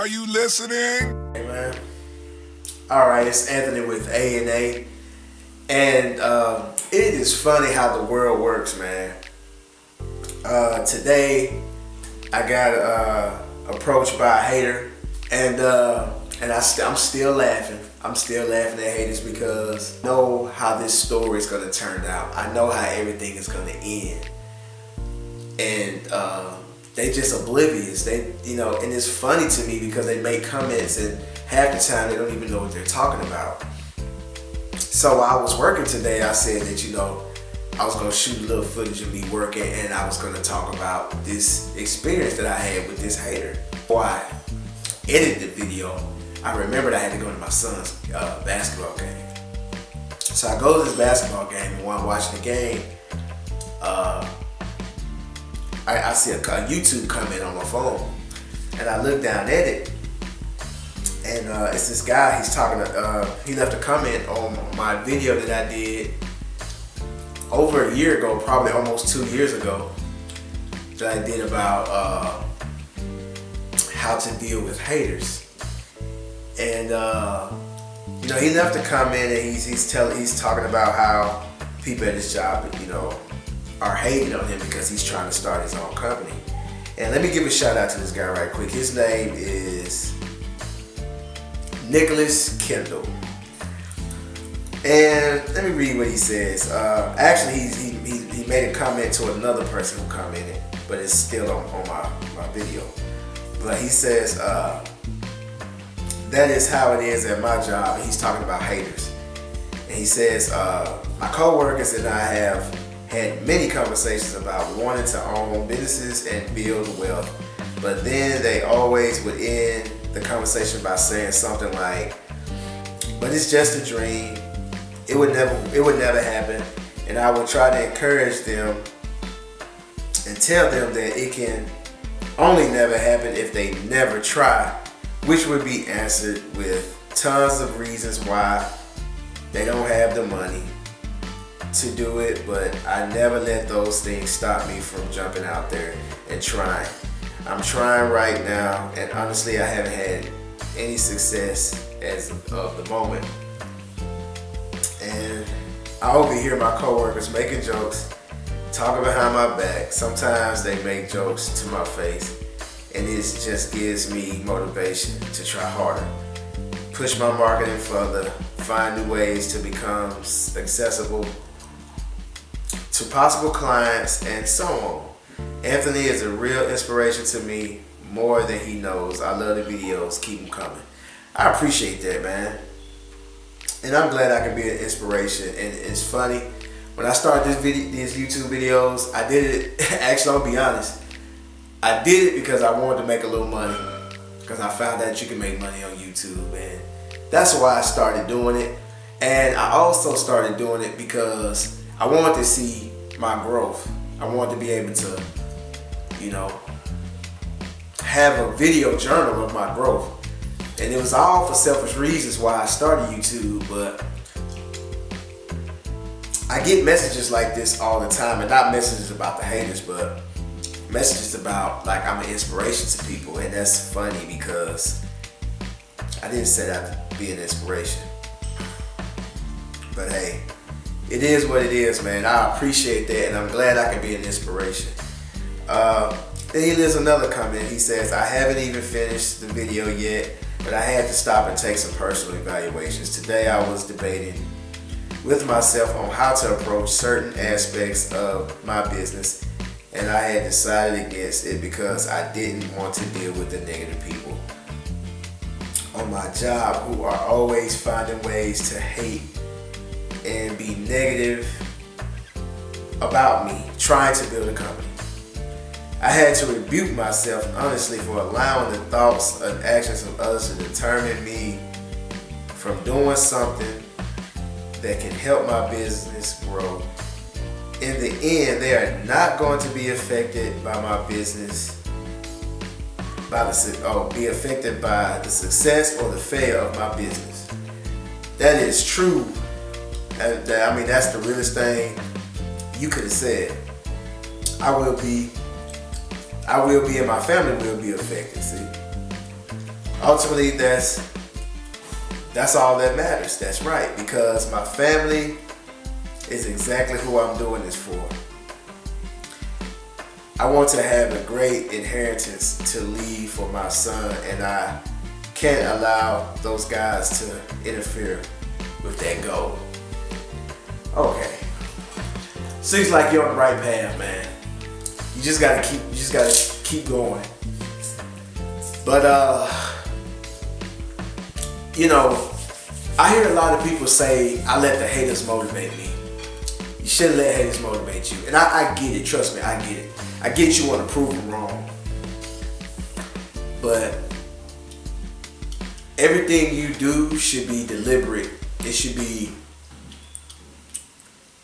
Are you listening? Hey man. Alright, it's Anthony with A&A. And it is funny how the world works, man. Today I got approached by a hater, and I'm still laughing. I'm still laughing at haters because I know how this story is gonna turn out. I know how everything is gonna end. And they just oblivious. They, and it's funny to me because they make comments and half the time they don't even know what they're talking about. So while I was working today, I said that, I was gonna shoot a little footage of me working, and I was gonna talk about this experience that I had with this hater. Before I edited the video, I remembered I had to go to my son's basketball game. So I go to this basketball game, and while I'm watching the game, I see a YouTube comment on my phone, and I look down at it, and it's this guy. He's talking. He left a comment on my video that I did over a year ago, probably almost 2 years ago, that I did about how to deal with haters. And he left a comment, and he's talking about how people at his job, are hating on him because he's trying to start his own company. And let me give a shout out to this guy right quick. His name is Nicholas Kindle. And let me read what he says. Actually, he made a comment to another person who commented, but it's still on my video. But he says, that is how it is at my job. And he's talking about haters. And he says, my co-workers and I have had many conversations about wanting to own businesses and build wealth. But then they always would end the conversation by saying something like, but it's just a dream. It would never happen. And I would try to encourage them and tell them that it can only never happen if they never try, which would be answered with tons of reasons why they don't have the money to do it. But I never let those things stop me from jumping out there and trying. I'm trying right now, and honestly, I haven't had any success as of the moment. And I hope you hear my coworkers making jokes, talking behind my back. Sometimes they make jokes to my face, and it just gives me motivation to try harder, push my marketing further, find new ways to become accessible to possible clients, and so on. Anthony is a real inspiration to me, more than he knows. I love the videos. Keep them coming. I appreciate that, man. And I'm glad I can be an inspiration. And it's funny, when I started these YouTube videos, I did it, actually I'll be honest, I did it because I wanted to make a little money, because I found out you can make money on YouTube, and that's why I started doing it. And I also started doing it because I wanted to see my growth. I wanted to be able to, have a video journal of my growth. And it was all for selfish reasons why I started YouTube, but I get messages like this all the time, and not messages about the haters, but messages about like I'm an inspiration to people. And that's funny because I didn't set out to be an inspiration. But hey, it is what it is, man. I appreciate that, and I'm glad I can be an inspiration. Then he leaves another comment. He says, I haven't even finished the video yet, but I had to stop and take some personal evaluations. Today I was debating with myself on how to approach certain aspects of my business, and I had decided against it because I didn't want to deal with the negative people on my job who are always finding ways to hate and be negative about me trying to build a company. I had to rebuke myself honestly for allowing the thoughts and actions of others to determine me from doing something that can help my business grow. In the end, they are not going to be affected by my business, be affected by the success or the failure of my business. That is true. That's the realest thing you could have said. I will be, and my family will be affected, see. ultimately that's all that matters. That's right, because my family is exactly who I'm doing this for. I want to have a great inheritance to leave for my son, and I can't allow those guys to interfere with that goal. Okay. Seems like you're on the right path, man. You just gotta keep going. But you know, I hear a lot of people say, I let the haters motivate me. You shouldn't let haters motivate you. And I get it, trust me, I get it. I get you want to prove them wrong. But everything you do should be deliberate. It should be,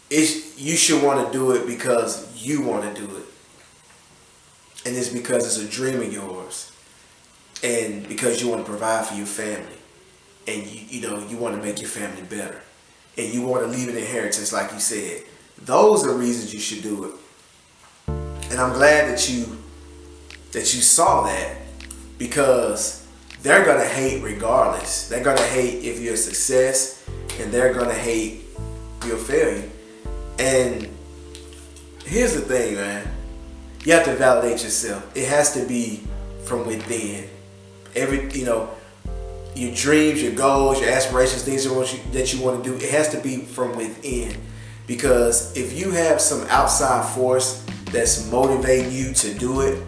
you should want to do it because you want to do it. And it's because it's a dream of yours. And because you want to provide for your family. And you want to make your family better. And you want to leave an inheritance, like you said. Those are reasons you should do it. And I'm glad that you saw that, because they're gonna hate regardless. They're gonna hate if you're a success, and they're gonna hate your failure. And here's the thing, man. You have to validate yourself. It has to be from within. Your dreams, your goals, your aspirations, things that you want to do, it has to be from within. Because if you have some outside force that's motivating you to do it,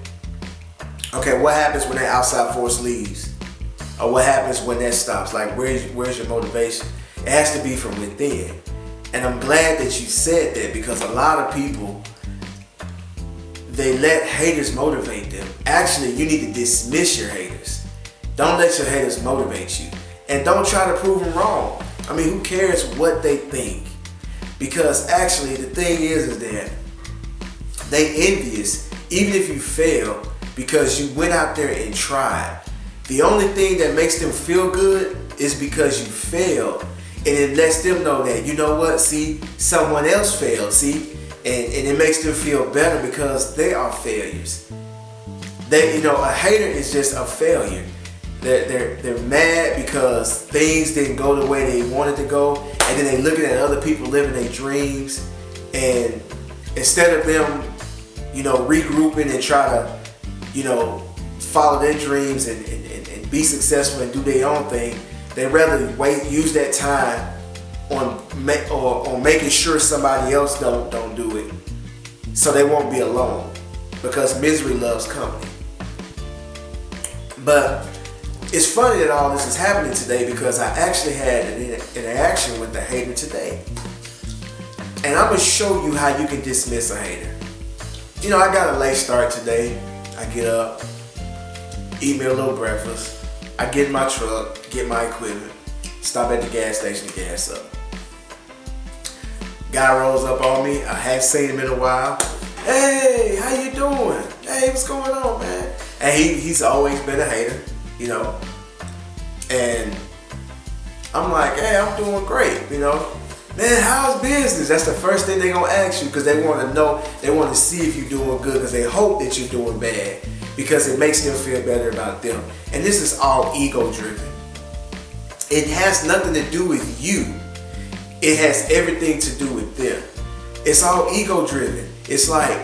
okay, what happens when that outside force leaves? Or what happens when that stops? Like, where's your motivation? It has to be from within. And I'm glad that you said that, because a lot of people, they let haters motivate them. Actually, you need to dismiss your haters. Don't let your haters motivate you. And don't try to prove them wrong. I mean, who cares what they think? Because actually, the thing is that they envious, even if you fail, because you went out there and tried. The only thing that makes them feel good is because you failed. And it lets them know that, you know what, see, someone else failed, see? And it makes them feel better because they are failures. A hater is just a failure. They're mad because things didn't go the way they wanted to go, and then they looking at other people living their dreams, and instead of them, regrouping and try to, follow their dreams and be successful and do their own thing, they rather use that time on making sure somebody else don't do it, so they won't be alone, because misery loves company. But it's funny that all this is happening today, because I actually had an interaction with the hater today. And I'm going to show you how you can dismiss a hater. I got a late start today. I get up, eat me a little breakfast. I get in my truck, get my equipment, stop at the gas station to gas up. Guy rolls up on me. I hadn't seen him in a while. Hey, how you doing? Hey, what's going on, man? And he's always been a hater. And I'm like, hey, I'm doing great, Man, how's business? That's the first thing they're gonna ask you, because they want to know, they want to see if you're doing good, because they hope that you're doing bad, because it makes them feel better about them. And this is all ego driven. It has nothing to do with you. It has everything to do with them. It's all ego driven. It's like,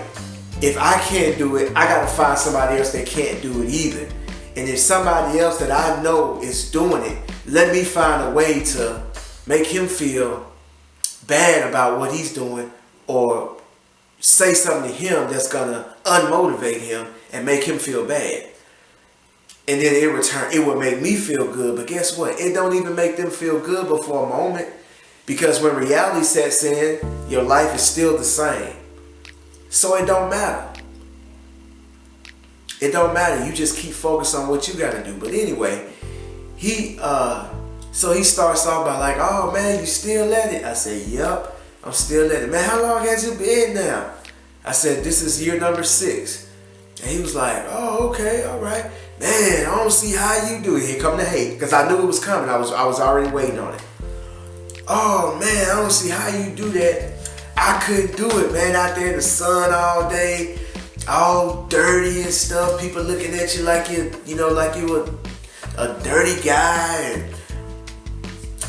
if I can't do it, I gotta find somebody else that can't do it either. And if somebody else that I know is doing it, let me find a way to make him feel bad about what he's doing, or say something to him that's gonna unmotivate him and make him feel bad. And then in return, it would make me feel good. But guess what? It don't even make them feel good but for a moment, because when reality sets in, your life is still the same. So it don't matter. It don't matter. You just keep focused on what you got to do. But anyway, so he starts off by like, oh man, you still at it? I said, yep, I'm still at it. Man, how long has you been now? I said, this is year number 6. And he was like, oh, okay, all right. Man, I don't see how you do it. Here come the hate, because I knew it was coming. I was already waiting on it. Oh man, I don't see how you do that. I couldn't do it, man, out there in the sun all day, all dirty and stuff. People looking at you like you were a dirty guy and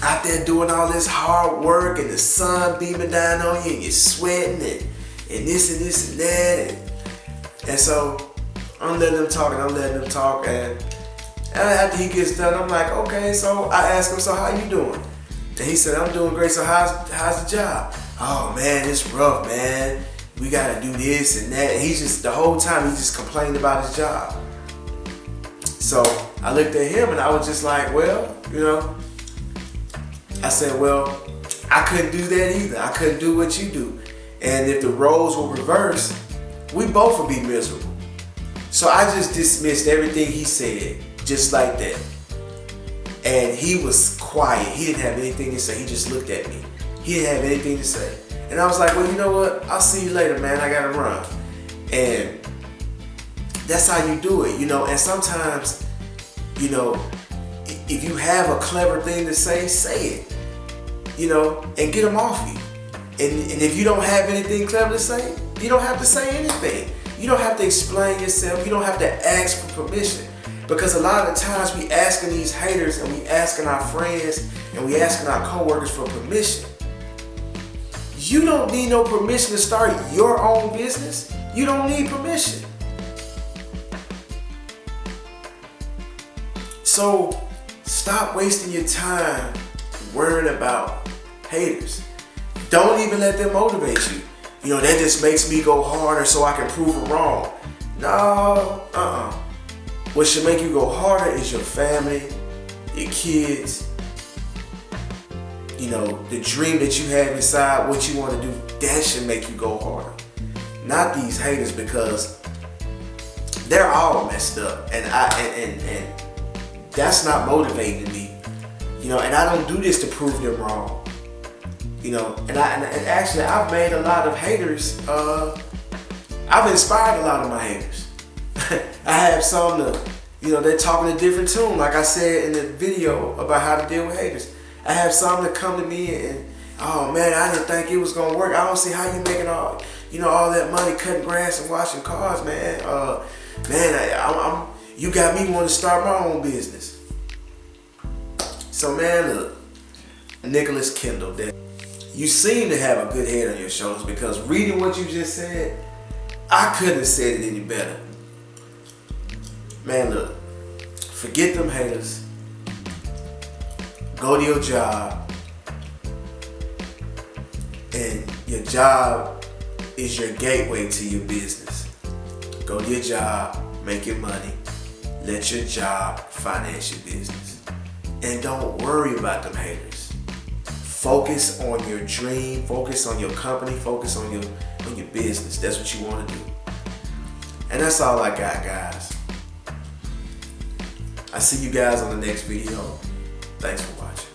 out there doing all this hard work and the sun beaming down on you and you're sweating and this and that. And so I'm letting them talk and after he gets done, I'm like, okay, so I ask him, so how you doing? And he said, I'm doing great, so how's the job? Oh man, it's rough, man. We gotta do this and that. And he's just, the whole time, he just complained about his job. So I looked at him and I was just like, well, I said, well, I couldn't do that either. I couldn't do what you do. And if the roles were reversed, we both would be miserable. So I just dismissed everything he said, just like that. And he was quiet. He didn't have anything to say. He just looked at me. He didn't have anything to say. And I was like, well, you know what? I'll see you later, man. I gotta run. And that's how you do it, And sometimes, if you have a clever thing to say it, and get them off you. And if you don't have anything clever to say, you don't have to say anything. You don't have to explain yourself. You don't have to ask for permission. Because a lot of the times we asking these haters and we asking our friends and we asking our coworkers for permission. You don't need no permission to start your own business. You don't need permission. So stop wasting your time worrying about haters. Don't even let them motivate you. That just makes me go harder so I can prove them wrong. No, What should make you go harder is your family, your kids, the dream that you have inside, what you want to do, that should make you go harder. Not these haters, because they're all messed up, and that's not motivating to me. And I don't do this to prove them wrong. And actually I've made a lot of haters. I've inspired a lot of my haters. I have some that, they're talking a different tune. Like I said in the video about how to deal with haters. I have some that come to me and, oh man, I didn't think it was gonna work. I don't see how you making all that money cutting grass and washing cars, man. You got me wanting to start my own business. So man, look, Nicholas Kindle, you seem to have a good head on your shoulders, because reading what you just said, I couldn't have said it any better. Man, look, forget them haters. Go to your job. And your job is your gateway to your business. Go to your job, make your money. Let your job finance your business. And don't worry about them haters. Focus on your dream, focus on your company, focus on your business. That's what you want to do. And that's all I got, guys. I see you guys on the next video. Thanks for watching.